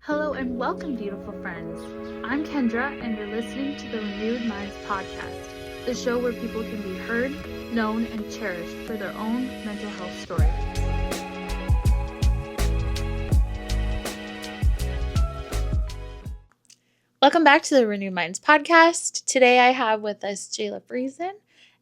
Hello and welcome, beautiful friends. I'm Kendra, and you're listening to the Renewed Minds podcast, the show where people can be heard, known, and cherished for their own mental health story. Welcome back to the Renewed Minds podcast. Today I have with us Jayla Friesen,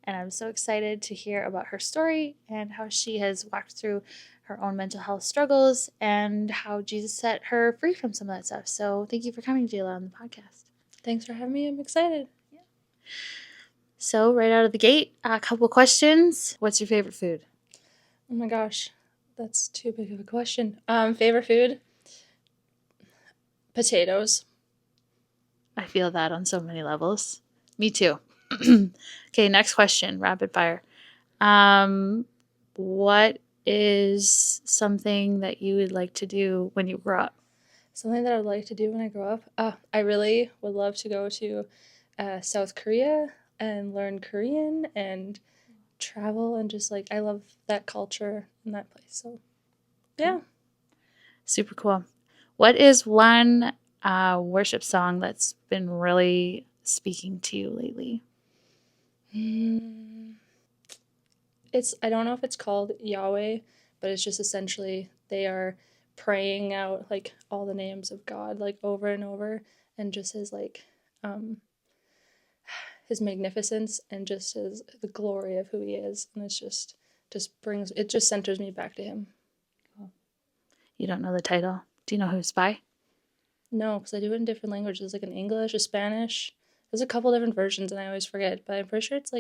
and I'm so excited to hear about her story and how she has walked through her own mental health struggles and how Jesus set her free from some of that stuff. So thank you for coming, Jayla, on the podcast. Thanks for having me. I'm excited. Yeah. So right out of the gate, a couple questions. What's your favorite food? Oh my gosh, that's too big of a question. Favorite food? Potatoes. I feel that on so many levels. Me too. Okay, next question, rapid fire. What is something that you would like to do when you grow up? Something that I would like to do when I grow up? I really would love to go to South Korea and learn Korean and travel and just I love that culture in that place. So, yeah. Super cool. What is one worship song that's been really speaking to you lately? I don't know if it's called Yahweh, but it's just essentially they are praying out all the names of God over and over, and just his magnificence and just the glory of who he is, and it's just centers me back to him. You don't know the title? Do you know who it's by? No, because I do it in different languages, in English or Spanish. There's a couple different versions and I always forget, but I'm pretty sure it's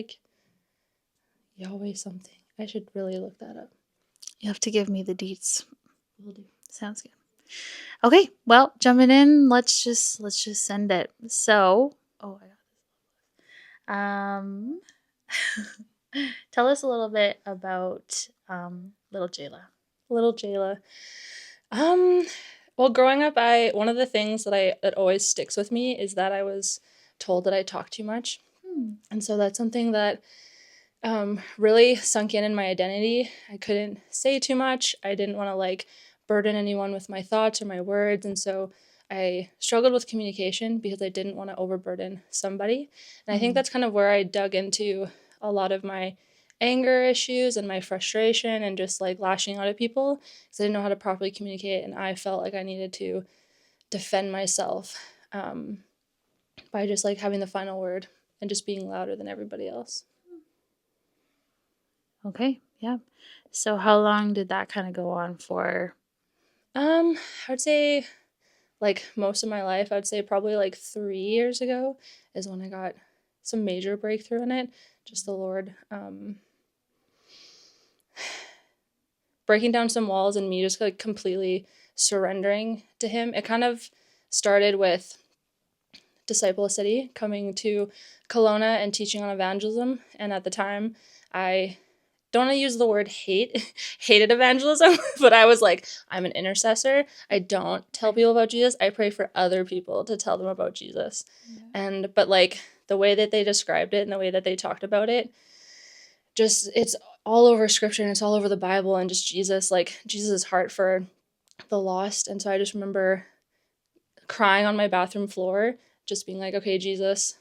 Yahweh something. I should really look that up. You have to give me the deets. Will do. Sounds good. Okay, well, jumping in, let's just send it. So, tell us a little bit about little Jayla. Little Jayla. Well, growing up, one of the things that always sticks with me is that I was told that I talk too much. And so that's something that really sunk in my identity. I couldn't say too much. I didn't want to burden anyone with my thoughts or my words. And so I struggled with communication because I didn't want to overburden somebody. And I think that's kind of where I dug into a lot of my anger issues and my frustration and just lashing out at people because I didn't know how to properly communicate. And I felt like I needed to defend myself by just having the final word and just being louder than everybody else. Okay, yeah. So how long did that kind of go on for? I would say most of my life. I would say probably 3 years ago is when I got some major breakthrough in it. Just the Lord breaking down some walls and me just completely surrendering to him. It kind of started with Disciple of City coming to Kelowna and teaching on evangelism. And at the time, I don't want to use the word hated evangelism, but I was I'm an intercessor. I don't tell people about Jesus. I pray for other people to tell them about Jesus. Yeah. But the way that they described it and the way that they talked about it, just it's all over scripture and it's all over the Bible and just Jesus' heart for the lost. And so I just remember crying on my bathroom floor, just being okay, Jesus,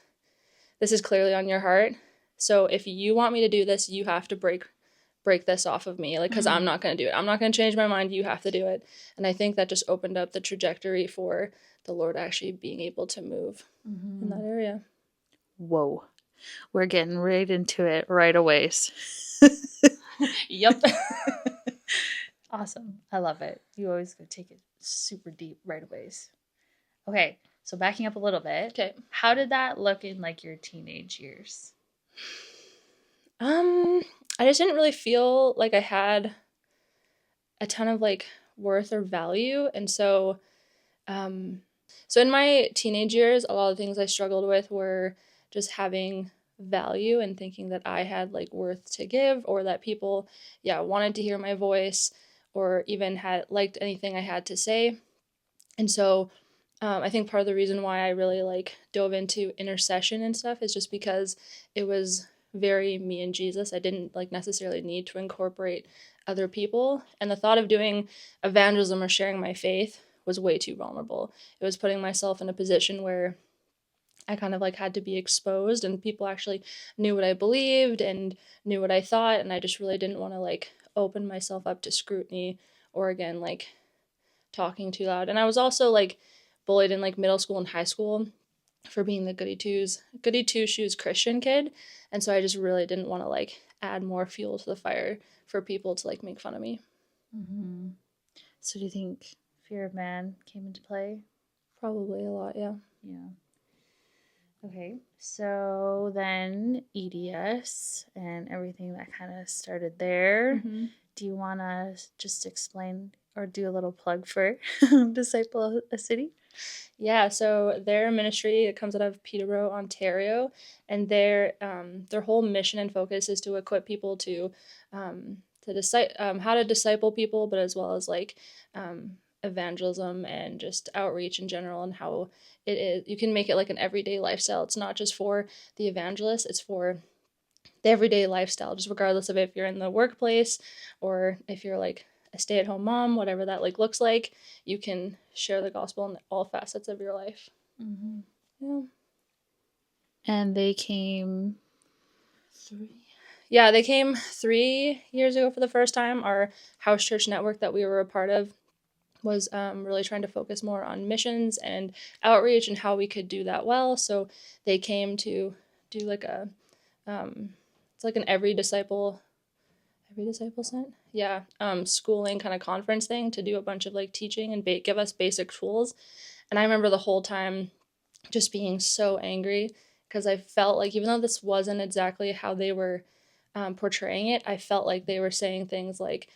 this is clearly on your heart. So if you want me to do this, you have to break this off of me, because I'm not going to do it. I'm not going to change my mind. You have to do it. And I think that just opened up the trajectory for the Lord actually being able to move in that area. Whoa. We're getting right into it right away. Yep. Awesome. I love it. You always go take it super deep right away. Okay. So backing up a little bit. Okay. How did that look in your teenage years? I just didn't really feel like I had a ton of worth or value. And so in my teenage years, a lot of things I struggled with were just having value and thinking that I had worth to give, or that people, wanted to hear my voice or even had liked anything I had to say. And so I think part of the reason why I really dove into intercession and stuff is just because it was very me and Jesus. I didn't necessarily need to incorporate other people. And the thought of doing evangelism or sharing my faith was way too vulnerable. It was putting myself in a position where I kind of like had to be exposed, and people actually knew what I believed and knew what I thought, and I just really didn't want to like open myself up to scrutiny or again like talking too loud. And I was also like bullied in like middle school and high school for being the goody two shoes Christian kid, and so I just really didn't want to like add more fuel to the fire for people to like make fun of me. Mm-hmm. So do you think fear of man came into play? Probably a lot, yeah. Yeah. Okay, so then EDS and everything that kind of started there. Mm-hmm. Do you want to just explain or do a little plug for Disciple a City? Yeah, so their ministry, it comes out of Peterborough, Ontario, and their whole mission and focus is to equip people to how to disciple people, but as well as like evangelism and just outreach in general, and how it is you can make it like an everyday lifestyle. It's not just for the evangelist; it's for the everyday lifestyle, just regardless of if you're in the workplace or if you're like a stay-at-home mom, whatever that like looks like, you can share the gospel in all facets of your life. Mm-hmm. Yeah. And they came Yeah, they came 3 years ago for the first time. Our house church network that we were a part of was really trying to focus more on missions and outreach and how we could do that well. So they came to do like a it's like an every disciple sent, yeah, schooling kind of conference thing to do a bunch of like teaching and give us basic tools. And I remember the whole time just being so angry because I felt like even though this wasn't exactly how they were portraying it, I felt like they were saying things like,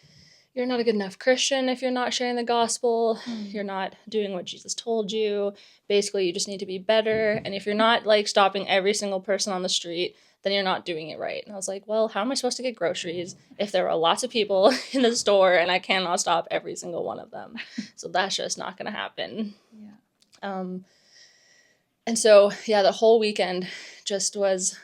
you're not a good enough Christian if you're not sharing the gospel. You're not doing what Jesus told you. Basically, you just need to be better. And if you're not like stopping every single person on the street, then you're not doing it right. And I was like, well, how am I supposed to get groceries if there are lots of people in the store and I cannot stop every single one of them? So that's just not going to happen. Yeah. And so, yeah, the whole weekend just was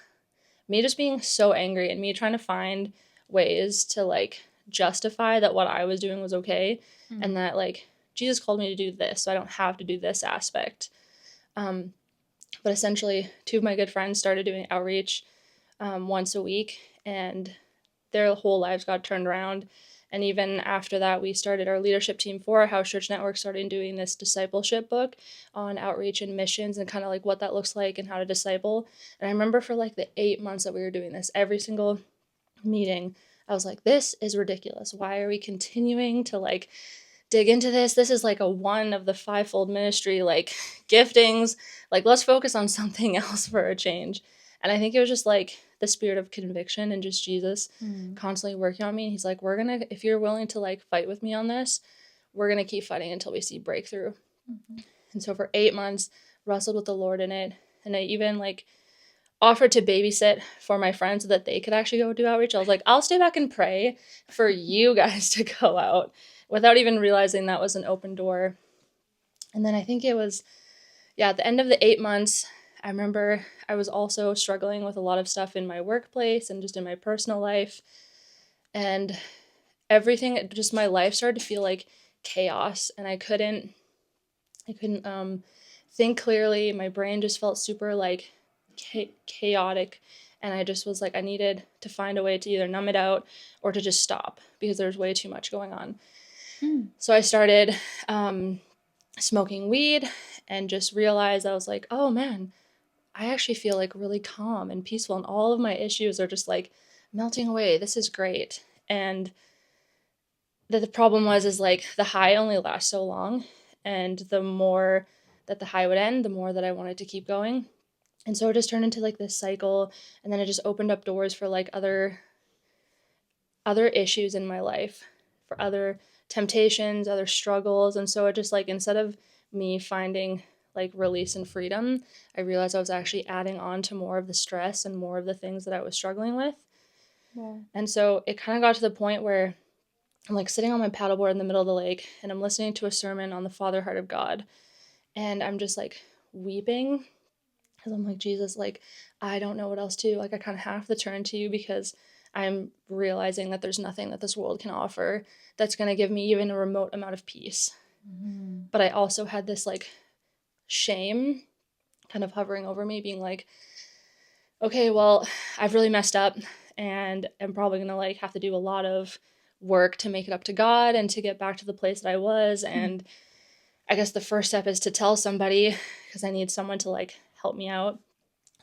me just being so angry and me trying to find ways to like justify that what I was doing was okay, and that like Jesus called me to do this, so I don't have to do this aspect. But essentially, two of my good friends started doing outreach once a week, and their whole lives got turned around. And even after that, we started our leadership team for our house church network, started doing this discipleship book on outreach and missions and kind of like what that looks like and how to disciple. And I remember for like the 8 months that we were doing this, every single meeting, I was like, this is ridiculous. Why are we continuing to like dig into this? This is like a one of the fivefold ministry like giftings. Like, let's focus on something else for a change. And I think it was just like the spirit of conviction and just Jesus constantly working on me. And he's like, if you're willing to like fight with me on this, we're going to keep fighting until we see breakthrough. Mm-hmm. And so for 8 months, wrestled with the Lord in it. And I even like offered to babysit for my friends so that they could actually go do outreach. I was like, I'll stay back and pray for you guys to go out, without even realizing that was an open door. And then I think it was, at the end of the 8 months, I remember I was also struggling with a lot of stuff in my workplace and just in my personal life. And everything, just my life started to feel like chaos, and I couldn't think clearly. My brain just felt super like chaotic, and I just was like, I needed to find a way to either numb it out or to just stop because there's way too much going on. So I started smoking weed and just realized I was like, oh man, I actually feel like really calm and peaceful, and all of my issues are just like melting away. This is great. And the problem is like the high only lasts so long, and the more that the high would end, the more that I wanted to keep going. And so it just turned into like this cycle, and then it just opened up doors for like other issues in my life, for other temptations, other struggles. And so it just like, instead of me finding like release and freedom, I realized I was actually adding on to more of the stress and more of the things that I was struggling with. Yeah. And so it kind of got to the point where I'm like sitting on my paddleboard in the middle of the lake, and I'm listening to a sermon on the Father Heart of God, and I'm just like weeping because I'm like, Jesus, like, I don't know what else to do. Like, I kind of have to turn to you because I'm realizing that there's nothing that this world can offer that's going to give me even a remote amount of peace. But I also had this like shame kind of hovering over me, being like, okay, well, I've really messed up and I'm probably going to like have to do a lot of work to make it up to God and to get back to the place that I was. And I guess the first step is to tell somebody, because I need someone to like help me out.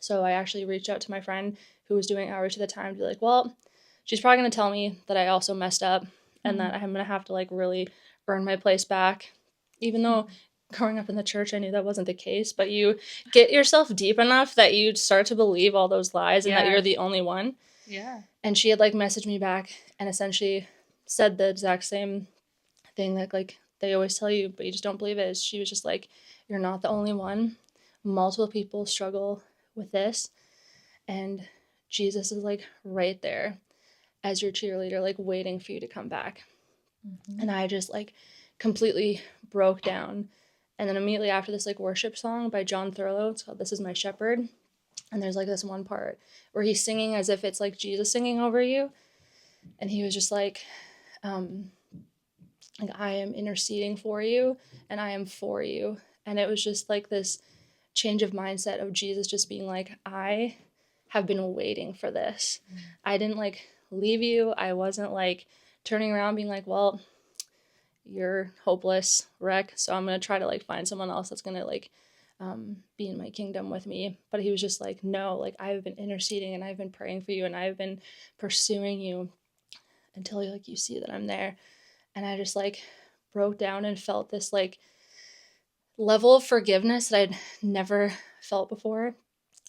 So I actually reached out to my friend who was doing outreach at the time to be like, well, she's probably going to tell me that I also messed up and that I'm going to have to like really earn my place back. Even though growing up in the church, I knew that wasn't the case, but you get yourself deep enough that you start to believe all those lies and that you're the only one. Yeah. And she had like messaged me back and essentially said the exact same thing that like they always tell you, but you just don't believe it. She was just like, you're not the only one. Multiple people struggle with this. And Jesus is like right there as your cheerleader, like waiting for you to come back. And I just like completely broke down. And then immediately after this like worship song by John Thurlow, it's called This Is My Shepherd. And there's like this one part where he's singing as if it's like Jesus singing over you. And he was just like I am interceding for you and I am for you. And it was just like this change of mindset of Jesus just being like, I have been waiting for this. I didn't like leave you. I wasn't like turning around being like, well, you're hopeless wreck, so I'm gonna try to like find someone else that's gonna like be in my kingdom with me. But he was just like, no, like I've been interceding and I've been praying for you and I've been pursuing you until like you see that I'm there. And I just like broke down and felt this like level of forgiveness that I'd never felt before.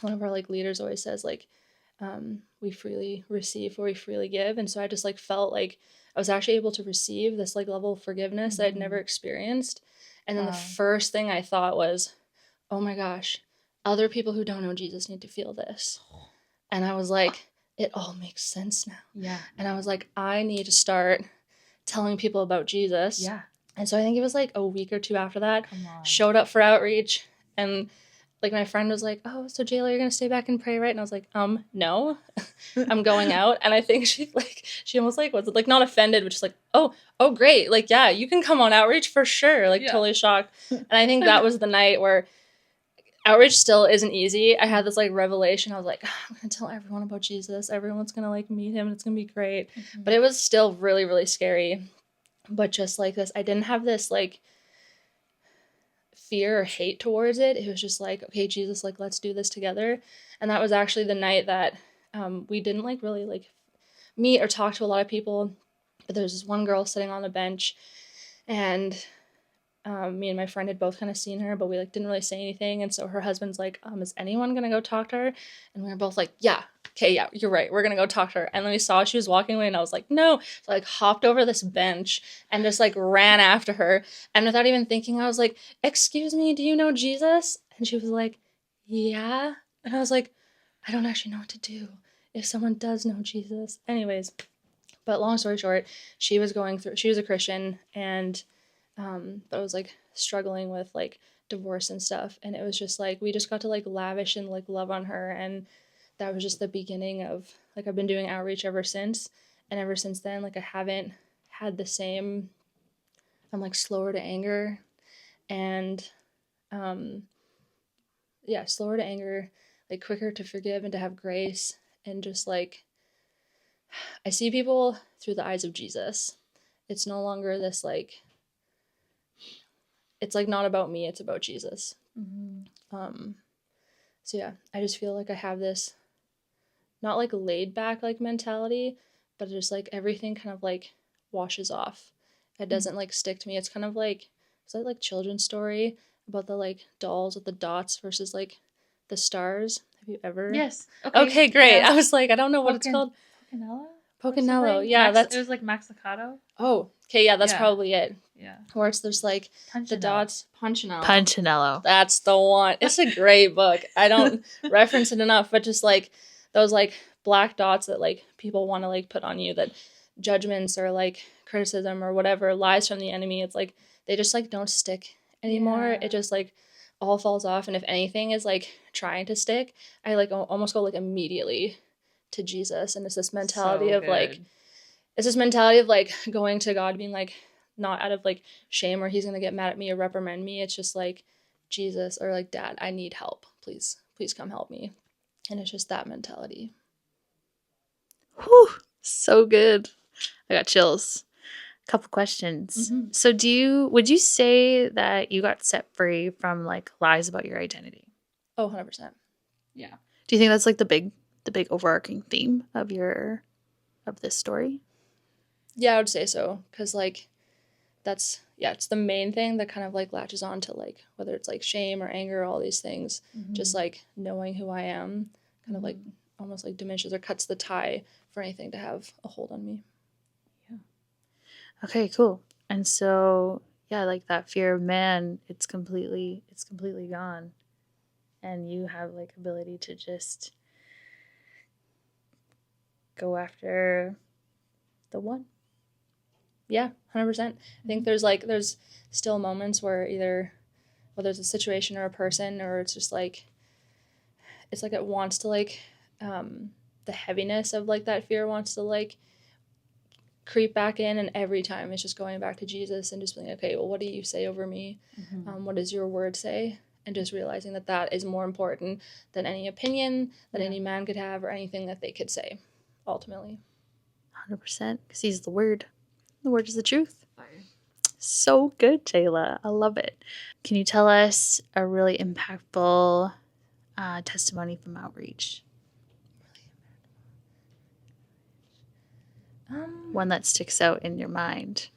One of our like leaders always says like we freely receive or we freely give. And so I just like felt like I was actually able to receive this like level of forgiveness that I'd never experienced. And then the first thing I thought was, oh my gosh, other people who don't know Jesus need to feel this. And I was like, it all makes sense now. Yeah. And I was like, I need to start telling people about Jesus. Yeah. And so I think it was like a week or two after that, showed up for outreach, and like my friend was like, oh, so Jayla, you're going to stay back and pray, right? And I was like, no, I'm going out. And I think she almost like was like not offended, but just like, oh, great. Like, yeah, you can come on outreach for sure. Like totally shocked. And I think that was the night where outreach still isn't easy. I had this like revelation. I was like, I'm going to tell everyone about Jesus. Everyone's going to like meet him and it's going to be great. But it was still really, really scary. But just like this, I didn't have this like fear or hate towards it. It was just like, okay, Jesus, like, let's do this together. And that was actually the night that we didn't like really like meet or talk to a lot of people. But there was this one girl sitting on the bench, and me and my friend had both kind of seen her, but we like didn't really say anything. And so her husband's like, is anyone gonna go talk to her? And we were both like, yeah, okay, yeah, you're right, we're gonna go talk to her. And then we saw she was walking away and I was like, no. So I like hopped over this bench and just like ran after her. And without even thinking, I was like, excuse me, do you know Jesus? And she was like, yeah. And I was like, I don't actually know what to do if someone does know Jesus. Anyways, but long story short, she was a Christian, and but I was like struggling with like divorce and stuff, and it was just like we just got to like lavish and like love on her, and that was just the beginning of like I've been doing outreach ever since. And ever since then, like I haven't had the same, I'm like slower to anger, and slower to anger, like quicker to forgive and to have grace, and just like I see people through the eyes of Jesus. It's no longer this like, it's like not about me, it's about Jesus. So yeah, I just feel like I have this not like laid back like mentality, but just like everything kind of like washes off. It doesn't like stick to me. It's kind of like, it's like children's story about the like dolls with the dots versus like the stars. Have you ever? Yes. Okay, great. Yeah. I was like, I don't know what it's called. Pocanello. Yeah, it was like Maxicato. Oh, okay, yeah, that's probably it. Yeah. Where it's there's like the dots. Punchinello. That's the one. It's a great book. I don't reference it enough, but just like those like black dots that like people want to like put on you, that judgments or like criticism or whatever, lies from the enemy, it's like they just like don't stick anymore. It just like all falls off. And if anything is like trying to stick, I like almost go like immediately to Jesus. And it's this mentality of like, it's this mentality of like going to God being like, not out of like shame or he's gonna get mad at me or reprimand me. It's just like, Jesus or like, Dad, I need help. Please come help me. And it's just that mentality. Whew, so good. I got chills. A couple questions. Mm-hmm. So would you say that you got set free from like lies about your identity? Oh, 100%. Yeah. Do you think that's like the big overarching theme of this story? Yeah, I would say so. Because like that's, yeah, it's the main thing that kind of like latches on to like whether it's like shame or anger, all these things. Just like knowing who I am kind of like almost like diminishes or cuts the tie for anything to have a hold on me. Yeah. Okay, cool. And so yeah, like that fear of man, it's completely gone. And you have like ability to just go after the one. Yeah, 100%. I think there's still moments where either whether it's a situation or a person or it's just like it's like it wants to like the heaviness of like that fear wants to like creep back in, and every time it's just going back to Jesus and just being okay, well, what do you say over me? What does your word say? And just realizing that that is more important than any opinion that any man could have or anything that they could say ultimately. 100%, because he's the word. The word is the truth. So good, Jayla. I love it. Can you tell us a really impactful testimony from outreach? One that sticks out in your mind.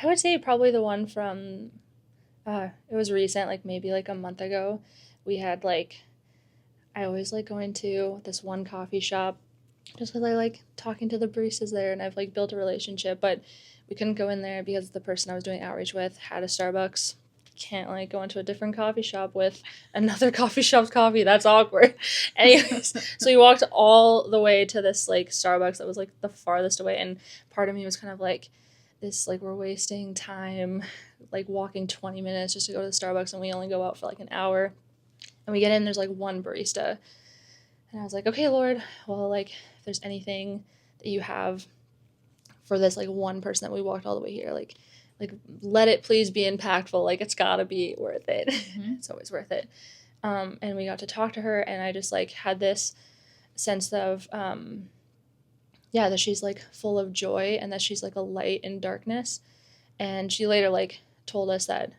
I would say probably the one from, it was recent, like maybe like a month ago. We had like, I always like going to this one coffee shop just because I like talking to the baristas there and I've like built a relationship, but we couldn't go in there because the person I was doing outreach with had a Starbucks. Can't like go into a different coffee shop with another coffee shop's coffee. That's awkward. Anyways, so we walked all the way to this like Starbucks that was like the farthest away, and part of me was kind of like, this like we're wasting time like walking 20 minutes just to go to the Starbucks and we only go out for like an hour. And we get in, there's like one barista. And I was like, okay, Lord, well, like if there's anything that you have for this like one person that we walked all the way here, like let it please be impactful. Like it's gotta be worth it. It's always worth it. And we got to talk to her, and I just like had this sense of that she's like full of joy and that she's like a light in darkness. And she later like told us that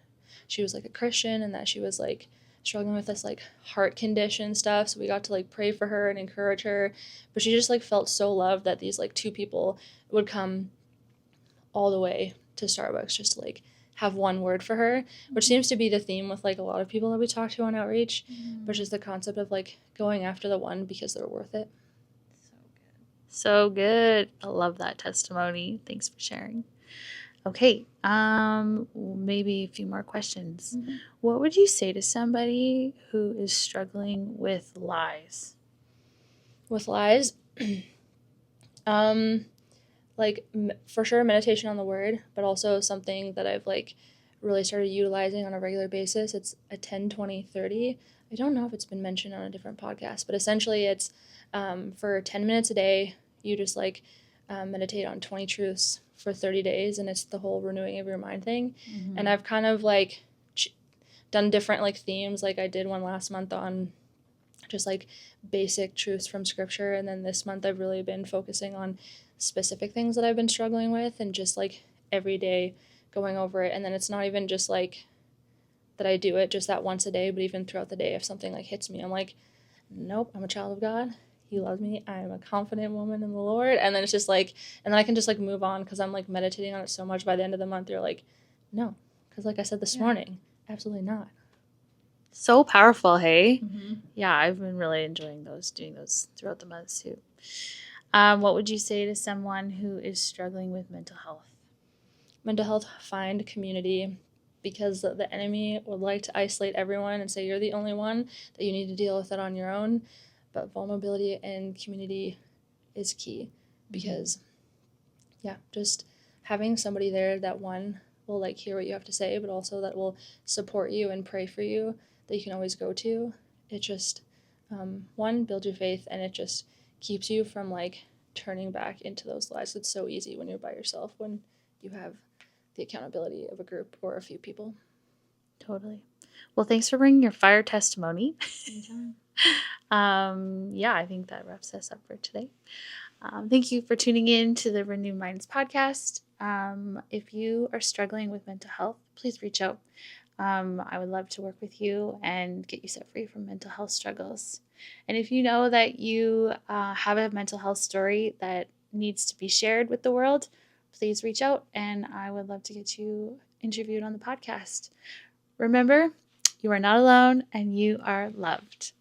she was like a Christian and that she was like struggling with this like heart condition stuff. So we got to like pray for her and encourage her, but she just like felt so loved that these like two people would come all the way to Starbucks just to like have one word for her, which seems to be the theme with like a lot of people that we talk to on outreach, which is the concept of like going after the one because they're worth it. So good. I love that testimony. Thanks for sharing. Okay, maybe a few more questions. What would you say to somebody who is struggling with lies? With lies, like for sure meditation on the word, but also something that I've like really started utilizing on a regular basis. It's a 10-20-30. I don't know if it's been mentioned on a different podcast, but essentially it's for 10 minutes a day, you just like meditate on 20 truths for 30 days, and it's the whole renewing of your mind thing. And I've kind of like done different like themes. Like I did one last month on just like basic truths from scripture, and then this month I've really been focusing on specific things that I've been struggling with and just like every day going over it. And then it's not even just like that I do it just that once a day, but even throughout the day if something like hits me, I'm like, nope, I'm a child of God. He loves me. I am a confident woman in the Lord. And then it's just like, and then I can just like move on because I'm like meditating on it so much. By the end of the month, you're like, no, because like I said this morning, absolutely not. So powerful, hey? Yeah, I've been really enjoying doing those throughout the months too. What would you say to someone who is struggling with mental health? Mental health, find community, because the enemy would like to isolate everyone and say you're the only one, that you need to deal with it on your own. But vulnerability and community is key, because just having somebody there that one will like hear what you have to say, but also that will support you and pray for you, that you can always go to. It just one, build your faith, and it just keeps you from like turning back into those lies. It's so easy when you're by yourself, when you have the accountability of a group or a few people. Totally. Well, thanks for bringing your fire testimony. Anytime. Yeah, I think that wraps us up for today. Thank you for tuning in to the Renewed Minds podcast. If you are struggling with mental health, please reach out. I would love to work with you and get you set free from mental health struggles. And if you know that you have a mental health story that needs to be shared with the world, please reach out and I would love to get you interviewed on the podcast. Remember, you are not alone and you are loved.